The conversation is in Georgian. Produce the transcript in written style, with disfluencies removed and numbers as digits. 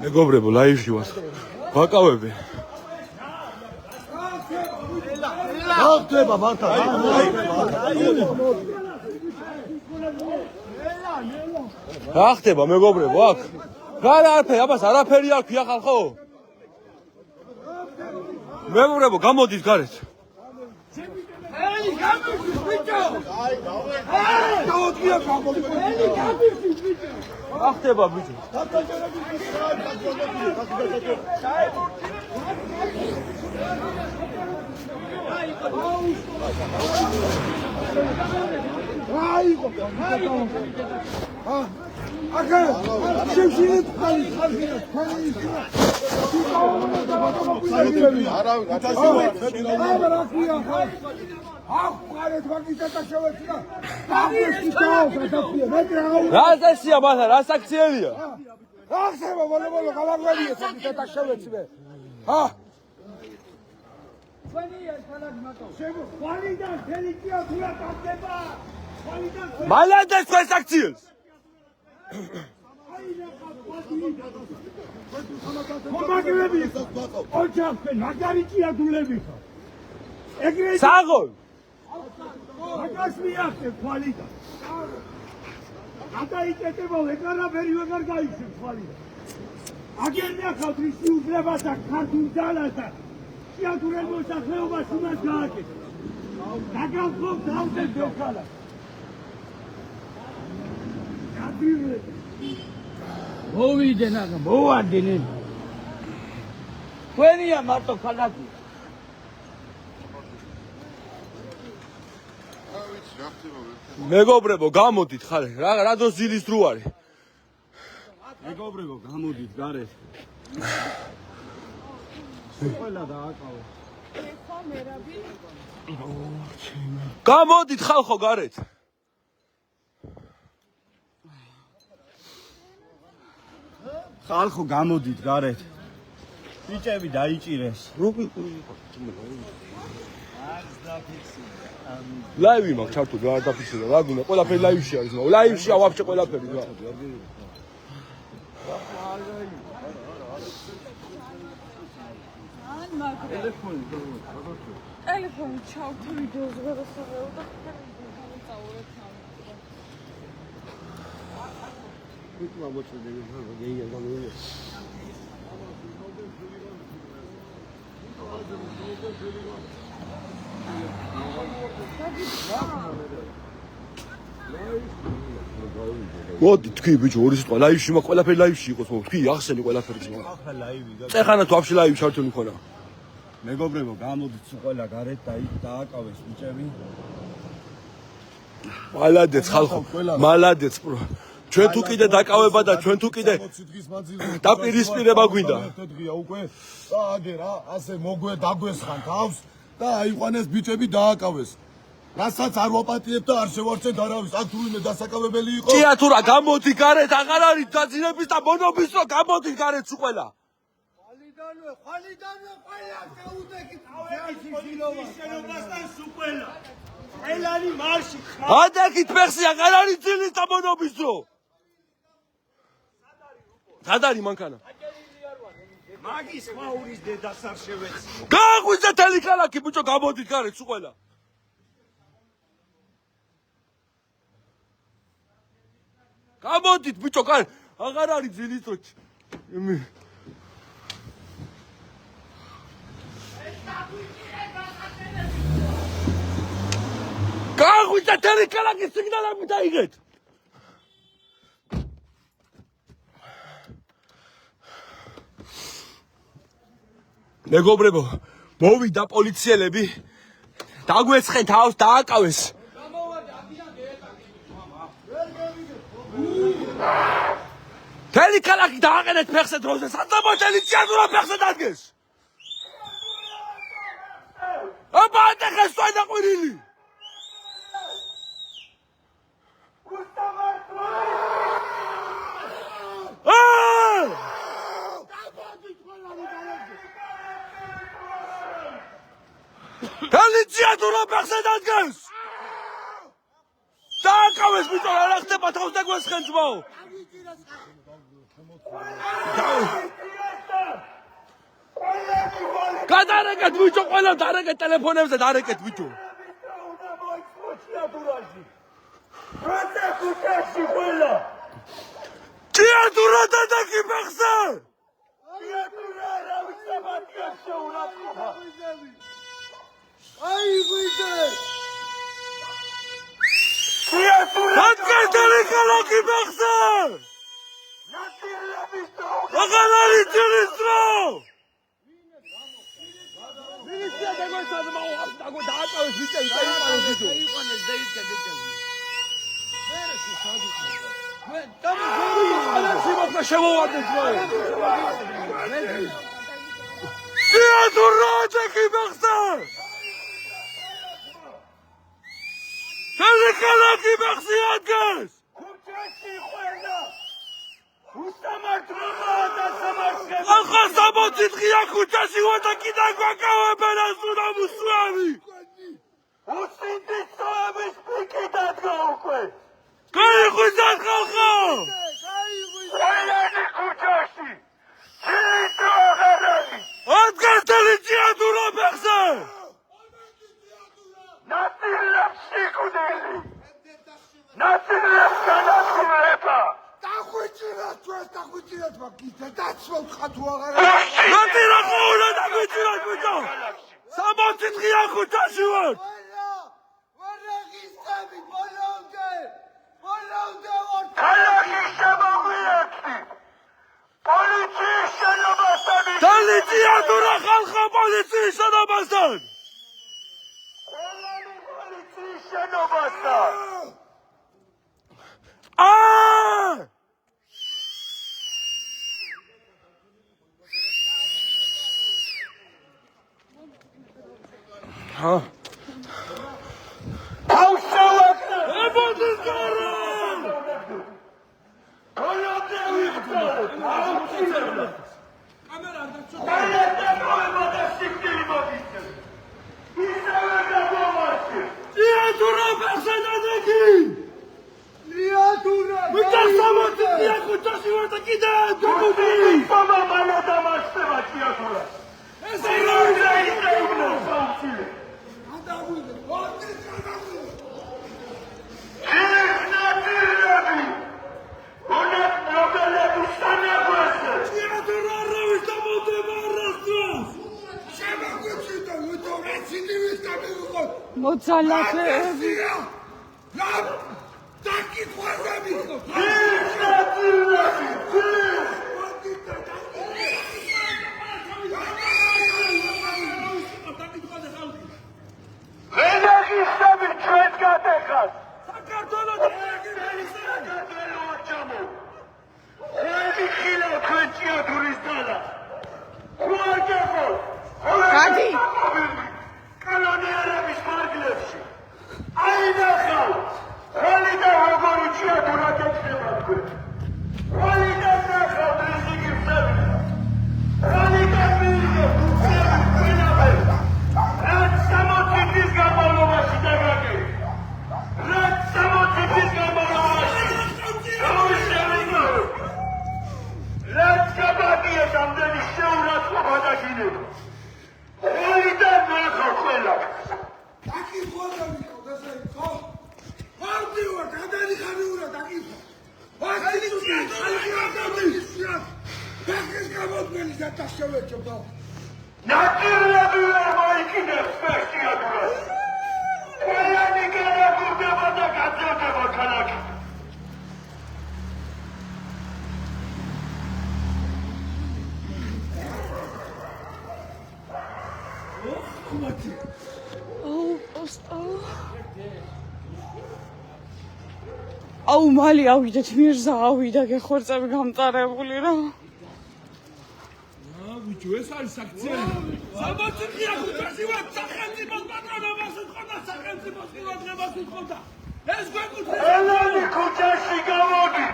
მეგობრებო, ლაივში ვარ. ვაკავები. ხდება მართლა. რა ხდება მეგობრებო, აქ? რა არაფერი, აბას არაფერი არ ქვია ხალხო? მეგობრებო, გამოდით გარეთ. ელი გამიშვი ბიჭო! აი, დაუდგია გამოდი. ელი გამიშვი ბიჭო! რა ხდება ბიჭო? ახლა შევშინეთ ხალი რა ზესია მათლა, რა საქციელია? რა ხდება ბოლო გალაგვერია საკითხად შევეცვე. ჰა მალადეს თქვენ საქციელს. მომაგრები ოჯახზე მაგარი ჭიადულები ხო? ეგრე საღოლ. აკას მიახტე ხვალიდა. აკაიტეტებო ეგარაფერი ვეღარ გაიშვებს ხვალიდა. აგერ მიახავთ რისი უფლებასა ქართულ ძალასა. ჭიადურელ მოსახლეობას უნდა გააკეთო. დაგავხობ დავდე ბექალა. მოვიდენ ახლა მოვარდენენ. თქვენია მარტო ქალაქი. მეგობრებო, გამოდით ხალე. რა დროს ძილის დრო არის? მეგობრებო, გამოდით გარეთ. ყველა დააკავო. გამოდით ხალხო გარეთ. ხალხო გამოდით გარეთ. ბიჭები დაიჭირეს. ლაივი მაქვს ჩართული, რა დაფიქსირა, რა გინდა, ყველაფერი ლაივში არის, მაგრამ ლაივშია ვაფშე ყველაფერი რა. ტელეფონი ჩავთი ვიდეოს გადასაღებო და წავურე თან. მოდი თქვი ბიჭო, ორი სიტყვა ლაივში მაქვს, ყველაფერი ლაივში იყოს, მოდი თქვი ახსენი ყველაფერი ძმა. ახლა ლაივი და წეხანა თუ ვაფშე ლაივი ჩართული მქონა. მეგობრებო, გამოდით ყველა გარეთ და დააკავეს ბიჭები. მალადეც ხალხო, მალადეც პრო. ჩვენ თუ კიდე დაკავება და ჩვენ თუ კიდე დაპირისპირება გვინდა. დღეა უკვე და აგერა ასე დაგვესხან თავს და აიყვანეს ბიჭები დააკავეს. რასაც არ ვაპატიებ და არ შევარჩენ არავის. აქ თუ ვინმე დასაკავებელი იყო. ჭია თუ რა გამოდი გარეთ, აღარ არის დაძინების და მონობის რო გამოდი გარეთ სულ ყველა. ხვალიდანვე ყველა შეუდექით შენობასთან სულ ყველა. ყველანი მარში ხმა. ადაკით ფეხსი აღარ არის ძილის და მონობის რო. სად არის მანქანა? მაგის ხმაურის დედას არ შევეცი. გააღვიძე თელი ქალაქი ბიჭო, გამოდით გარეთ სულ ყველა. გამოდით ბიჭო, აღარ არის ძილის რო. გააღვიძე თელი ქალაქი სიგნალები დაიგეთ. მეგობრებო, მოვიდა პოლიციელები, დაგვეცხენ თავს, დააკავეს. თელი ქალაქი დააყენეთ ფეხზე დროზე, სადაც მოჭელი ჭიადურა ფეხზე დადგეს. აბა ატეხეს სვენა ყვირილი. თელი ჭიადურა ფეხზე დადგეს. დაკავეს ბიჭო რა ხდება თავს დაგვესხენ ძმაო გადარეკეთ ბიჭო ყველა დარეკეთ ტელეფონებზე დარეკეთ ბიჭო ჭიათურა დადაკიბახსა აი ვიდე დაკეთილი ქალაქი ბახსა აღარალი ძილისდრო მილიცია დაგვეცადა მაუღავს დაგო დააკავეს ბიჭი დაიყარეს ბიჭო იყანეს და ისკა ბიჭი სიმოხლა შემოვარდეთ ძმაო ჭიათურა დაკიბახსა Tell ქალაქი ბახსი ადგეს! ქუჩაში ხვერდა! უსამართლობა და სამართლება! ახლა 60 დღეა ქუჩაში ვარ და კიდევ გვაკავებენ ასუნა მუსლიმი! უსინდისოების პიკი დადგა უკვე! გაიღვიძათ ხალხო! ყველანი ქუჩაში! ჭიათურა აღარალი! ადგეს თელი ჭიათურა ბახსა! ნაცილებს შეკუდელი! ნაცილებს განაცვლება! დაგვიჭირათ ჩვენ დაგვიჭირათ მაგით დაცვალ ხათუ აღარ ნატირა ხო უნდა დაგვიჭირათ ბიჭო! 60 დღეა ქუჩაში ვარ! ვარაღისტები ბოლომდე ქალაქი შემოგვიერთდი! პოლიციის შენობასთან თელი ჭიათურა ხალხო პოლიციის შენობასთან! შენობასთან! მოძალადეები ვენაგისტები ჩვენ გადეხართ! გადი კოლონიალების ფარგლებში აინახავ ხალი და როგორი ჭიათურა გექნება თქვენ ხალი და ნახავ რეზიგირსები ხალი და მილგებ უცები ყველაფერი რაც 60 წლის განმავლობაში დაგაგები რაც 60 წლის განმავლობაში რაც გაბადიეს ამდენი შეურაცხყოფა და გინება ხალი და ნახავ ყველაფერი დაკითხვა დასაი ხო ვარდიო გადაიხარიურა დაკითხვა ბაქის გამოდმენი დათაშევეჭო ნატირლები ვერ მოიკიდებს ფესტივალს ყველანი განაგურდება და გაძევდება ქალაქი აუ მალი ავიდეთ მირზა ავიდა გეხორწები გამწარებული რა ბიჭო ეს არის აქცია 60 დღეა ქუჩაში ვარ სახელმწიფოს პატრონობას უწყობდა სახელმწიფოს ყურადღებას უწყობდა ეს გვეკუთვნის ყველანი ქუჩაში გამოდი